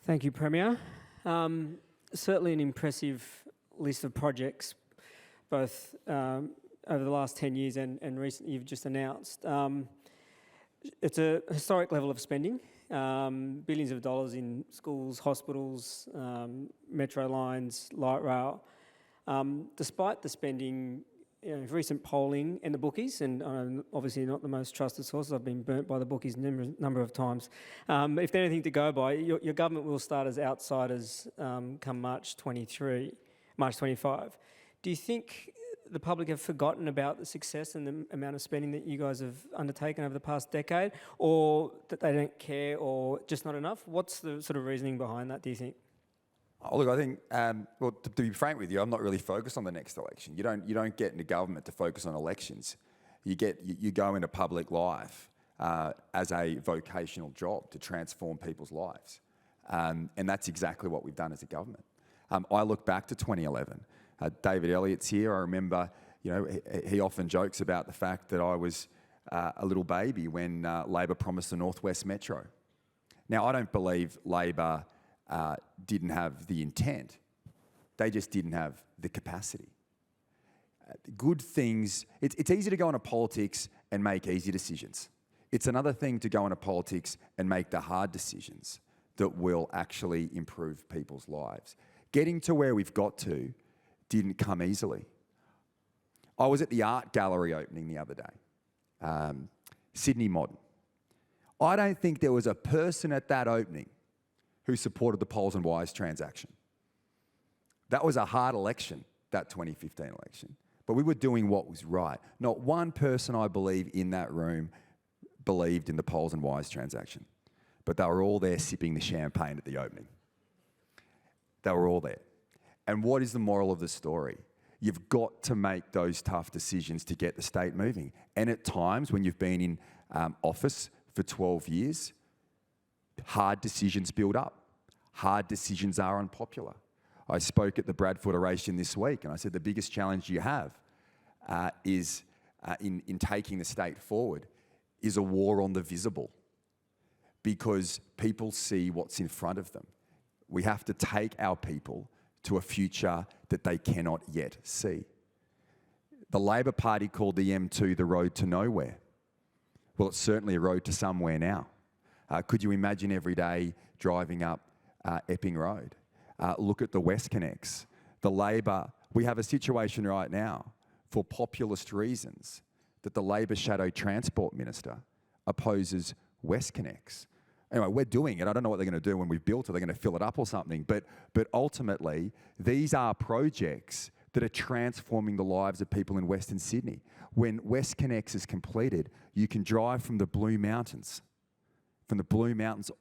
Thank you, Premier. Certainly an impressive list of projects, both over the last 10 years and recently you've just announced. It's a historic level of spending, billions of dollars in schools, hospitals, metro lines, light rail. Despite the spending, recent polling and the bookies, and I'm obviously not the most trusted sources, I've been burnt by the bookies number of times. If there's anything to go by, your government will start as outsiders come March 25. Do you think the public have forgotten about the success and the amount of spending that you guys have undertaken over the past decade, or that they don't care, or just not enough? What's the sort of reasoning behind that, do you think? Oh, look, I think, well, to be frank with you, I'm not really focused on the next election. You don't get into government to focus on elections. You go into public life as a vocational job to transform people's lives. And that's exactly what we've done as a government. I look back to 2011. David Elliott's here. I remember, he often jokes about the fact that I was a little baby when Labor promised the Northwest Metro. Now, I don't believe Labor didn't have the intent. They just didn't have the capacity. Good things, it's easy to go into politics and make easy decisions. It's another thing to go into politics and make the hard decisions that will actually improve people's lives. Getting to where we've got to didn't come easily. I was at the art gallery opening the other day, Sydney Modern. I don't think there was a person at that opening who supported the Poles and Wise transaction. That was a hard election, that 2015 election. But we were doing what was right. Not one person, I believe, in that room believed in the Poles and Wise transaction. But they were all there sipping the champagne at the opening. They were all there. And what is the moral of the story? You've got to make those tough decisions to get the state moving. And at times, when you've been in office for 12 years, hard decisions build up. Hard decisions are unpopular. I spoke at the Bradford oration this week, and I said the biggest challenge you have is in taking the state forward is a war on the visible, because people see what's in front of them. We have to take our people to a future that they cannot yet see. The Labor Party called the M2 the road to nowhere. Well, it's certainly a road to somewhere now. Could you imagine every day driving up Epping Road? Look at the WestConnex. The Labor, we have a situation right now for populist reasons that the Labor Shadow Transport Minister opposes WestConnex. Anyway, we're doing it. I don't know what they're going to do when we've built it. They're going to fill it up or something. But ultimately, these are projects that are transforming the lives of people in Western Sydney. When WestConnex is completed, you can drive from the Blue Mountains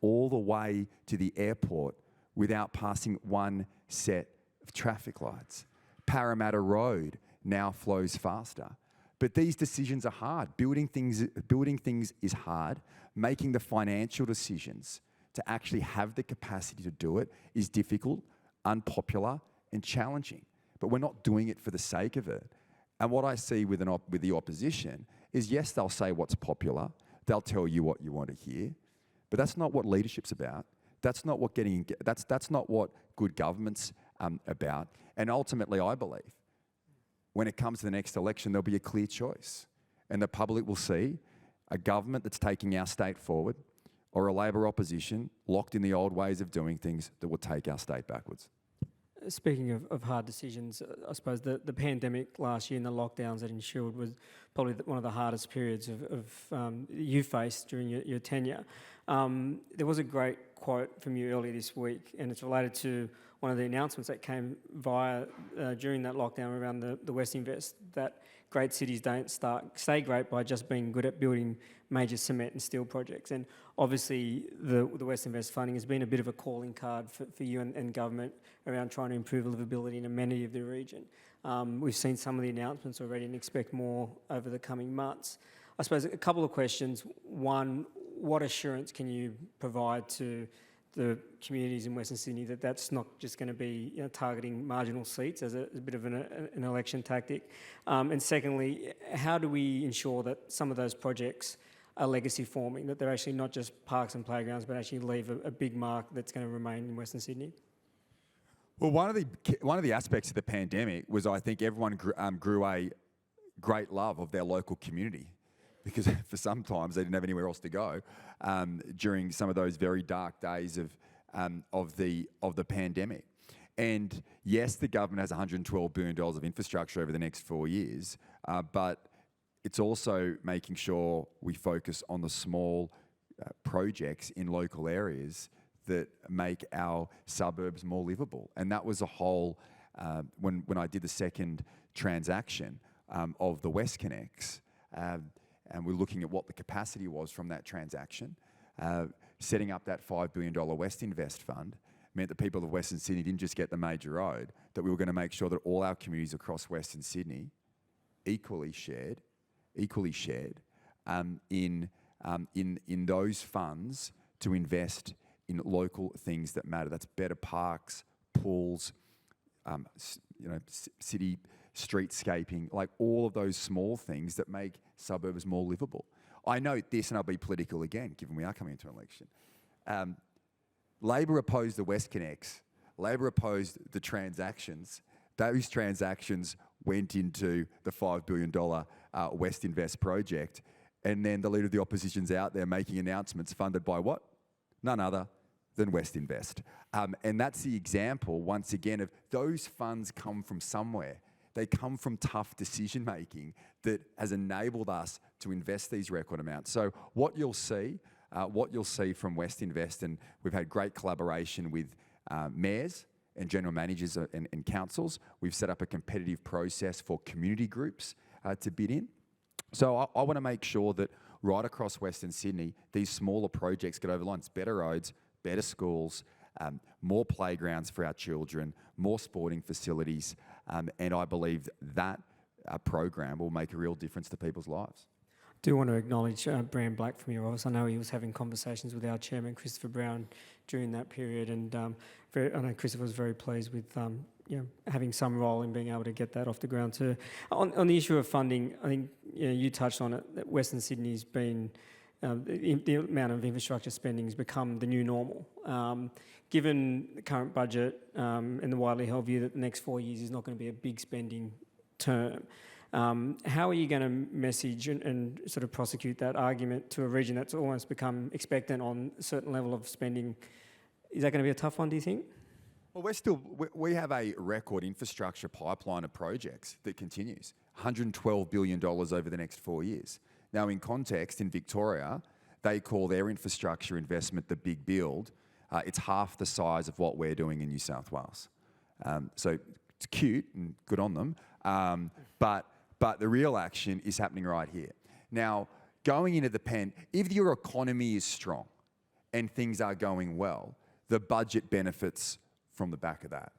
all the way to the airport without passing one set of traffic lights. Parramatta Road now flows faster. But these decisions are hard. Building things is hard. Making the financial decisions to actually have the capacity to do it is difficult, unpopular, and challenging. But we're not doing it for the sake of it. And what I see with the opposition is, yes, they'll say what's popular. They'll tell you what you want to hear. But that's not what leadership's about. That's not what that's not what good government's about. And ultimately, I believe, when it comes to the next election, there'll be a clear choice. And the public will see a government that's taking our state forward, or a Labor opposition locked in the old ways of doing things that will take our state backwards. Speaking of hard decisions, I suppose the pandemic last year and the lockdowns that ensued was probably one of the hardest periods of you faced during your tenure. There was a great quote from you earlier this week, and it's related to one of the announcements that came during that lockdown around the West Invest, that great cities don't stay great by just being good at building major cement and steel projects. And obviously the West Invest funding has been a bit of a calling card for you and government around trying to improve livability and amenity of the region. We've seen some of the announcements already and expect more over the coming months. I suppose a couple of questions. One, what assurance can you provide to the communities in Western Sydney that that's not just going to be targeting marginal seats as a bit of an election tactic? And secondly, how do we ensure that some of those projects a legacy forming, that they're actually not just parks and playgrounds, but actually leave a big mark that's going to remain in Western Sydney? Well, one of the aspects of the pandemic was I think everyone grew a great love of their local community, because for some times they didn't have anywhere else to go during some of those very dark days of the pandemic. And yes, the government has $112 billion of infrastructure over the next 4 years, but it's also making sure we focus on the small projects in local areas that make our suburbs more livable. And that was a whole, when I did the second transaction of the WestConnex, and we're looking at what the capacity was from that transaction, setting up that $5 billion West Invest Fund meant that people of Western Sydney didn't just get the major road, that we were going to make sure that all our communities across Western Sydney equally shared in those funds to invest in local things that matter. That's better parks, pools, city streetscaping, like all of those small things that make suburbs more livable. I note this, and I'll be political again, given we are coming into an election. Labor opposed the WestConnex. Labor opposed the transactions. Those transactions went into the $5 billion West Invest project, and then the leader of the opposition's out there making announcements funded by what? None other than West Invest. And that's the example, once again, of those funds come from somewhere. They come from tough decision making that has enabled us to invest these record amounts. So what you'll see from West Invest, and we've had great collaboration with mayors and general managers and councils. We've set up a competitive process for community groups to bid in. So I want to make sure that right across Western Sydney, these smaller projects get over the line. It's better roads, better schools, more playgrounds for our children, more sporting facilities, and I believe that program will make a real difference to people's lives. I do want to acknowledge Bram Black from your office. I know he was having conversations with our chairman, Christopher Brown, during that period, and I know Christopher was very pleased with having some role in being able to get that off the ground too. On the issue of funding, I think you touched on it, that Western Sydney's been, the amount of infrastructure spending has become the new normal. Given the current budget and the widely held view that the next 4 years is not going to be a big spending term, how are you going to message and sort of prosecute that argument to a region that's almost become expectant on a certain level of spending? Is that going to be a tough one, do you think? Well, we have a record infrastructure pipeline of projects that continues. $112 billion over the next 4 years. Now, in context, in Victoria, they call their infrastructure investment the big build. It's half the size of what we're doing in New South Wales. So it's cute and good on them, but the real action is happening right here. Now, going into the if your economy is strong and things are going well, the budget benefits from the back of that.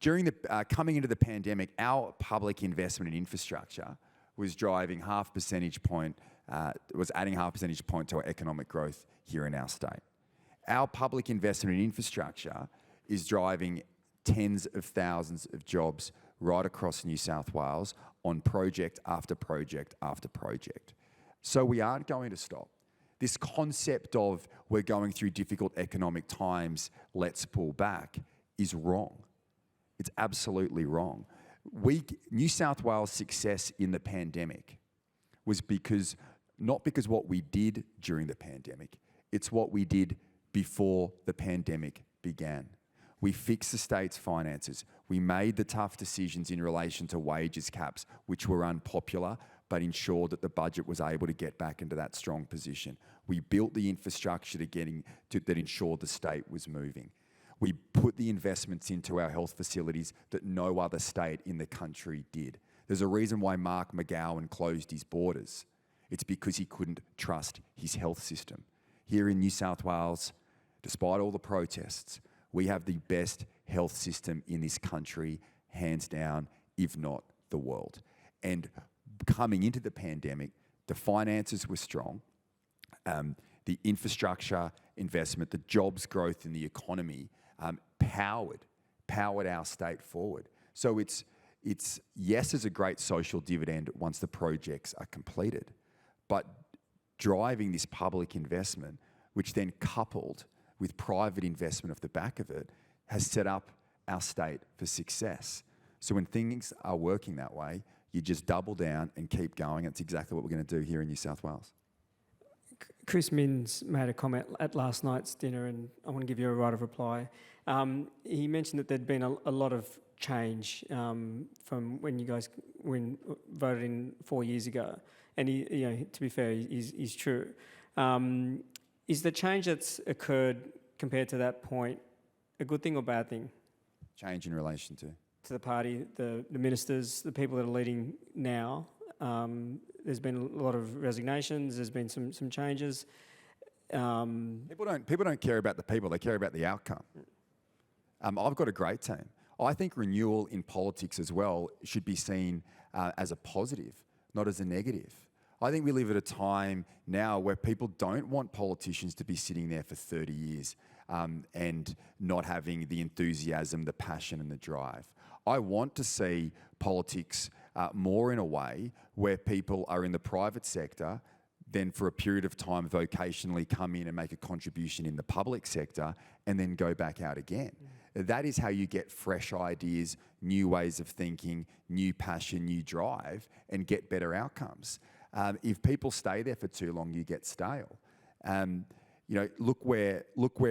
During coming into the pandemic, our public investment in infrastructure was driving half percentage point, was adding half percentage point to our economic growth here in our state. Our public investment in infrastructure is driving tens of thousands of jobs right across New South Wales on project after project after project. So we aren't going to stop. This concept of we're going through difficult economic times, let's pull back, is wrong. It's absolutely wrong. New South Wales' success in the pandemic was not because what we did during the pandemic, it's what we did before the pandemic began. We fixed the state's finances. We made the tough decisions in relation to wages caps, which were unpopular, but ensured that the budget was able to get back into that strong position. We built the infrastructure that ensured the state was moving. We put the investments into our health facilities that no other state in the country did. There's a reason why Mark McGowan closed his borders. It's because he couldn't trust his health system. Here in New South Wales, despite all the protests, we have the best health system in this country, hands down, if not the world. And coming into the pandemic, the finances were strong. The infrastructure investment, the jobs growth in the economy powered our state forward. So it's yes, there's a great social dividend once the projects are completed, but driving this public investment, which then coupled with private investment off the back of it, has set up our state for success. So when things are working that way, you just double down and keep going. It's exactly what we're going to do here in New South Wales. Chris Minns made a comment at last night's dinner, and I want to give you a right of reply. He mentioned that there'd been a lot of change from when you guys voted in 4 years ago, and to be fair, he's true. Is the change that's occurred compared to that point a good thing or bad thing? Change in relation to the party, the ministers, the people that are leading now. There's been a lot of resignations. There's been some changes. People don't care about the people. They care about the outcome. I've got a great team. I think renewal in politics as well should be seen as a positive, not as a negative. I think we live at a time now where people don't want politicians to be sitting there for 30 years and not having the enthusiasm, the passion and the drive. I want to see politics more in a way where people are in the private sector, then for a period of time vocationally come in and make a contribution in the public sector and then go back out again. That is how you get fresh ideas, new ways of thinking, new passion, new drive, and get better outcomes. If people stay there for too long, you get stale. Look where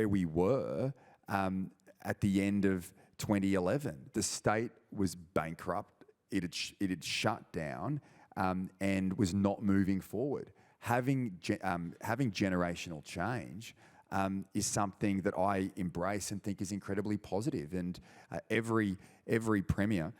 we were at the end of 2011. The state was bankrupt. It had shut down and was not moving forward. Having generational change is something that I embrace and think is incredibly positive. And every premier.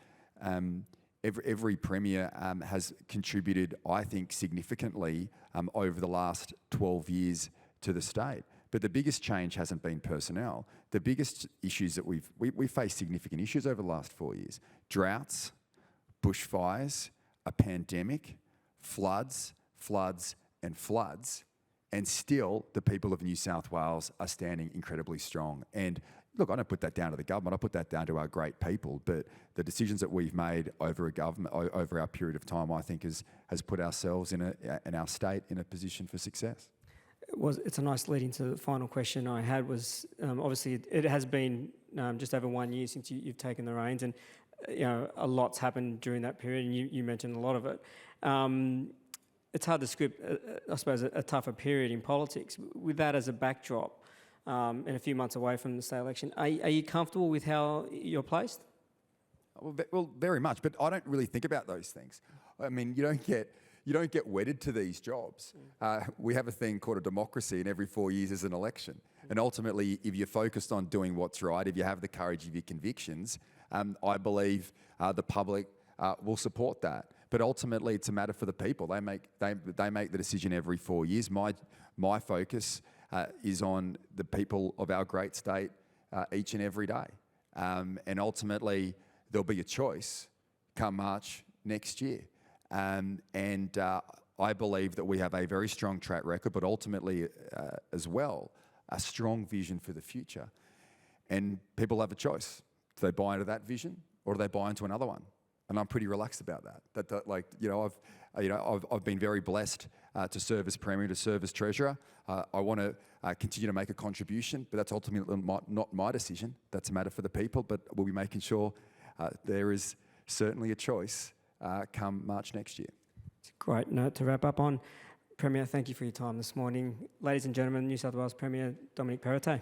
Every premier has contributed, I think, significantly over the last 12 years to the state. But the biggest change hasn't been personnel. The biggest issues that we faced significant issues over the last 4 years: droughts, bushfires, a pandemic, floods, and floods. And still, the people of New South Wales are standing incredibly strong. And look, I don't put that down to the government. I put that down to our great people. But the decisions that we've made over our period of time, I think, has put ourselves and our state in a position for success. It's a nice lead into the final question I had was, obviously it has been just over 1 year since you've taken the reins, and a lot's happened during that period, and you mentioned a lot of it. It's hard to script, I suppose, a tougher period in politics. With that as a backdrop, and a few months away from the state election, are you comfortable with how you're placed? Well, very much, but I don't really think about those things. I mean, you don't get wedded to these jobs. We have a thing called a democracy, and every 4 years is an election. And ultimately, if you're focused on doing what's right, if you have the courage of your convictions, I believe the public will support that. But ultimately, it's a matter for the people. They make the decision every 4 years. My focus is on the people of our great state each and every day. And ultimately, there'll be a choice come March next year. I believe that we have a very strong track record, but ultimately as well, a strong vision for the future. And people have a choice. Do they buy into that vision or do they buy into another one? And I'm pretty relaxed about that. I've been very blessed to serve as Premier, to serve as Treasurer. I want to continue to make a contribution, but that's ultimately not my decision. That's a matter for the people, but we'll be making sure there is certainly a choice come March next year. It's a great note to wrap up on. Premier, thank you for your time this morning. Ladies and gentlemen, New South Wales Premier Dominic Perrottet.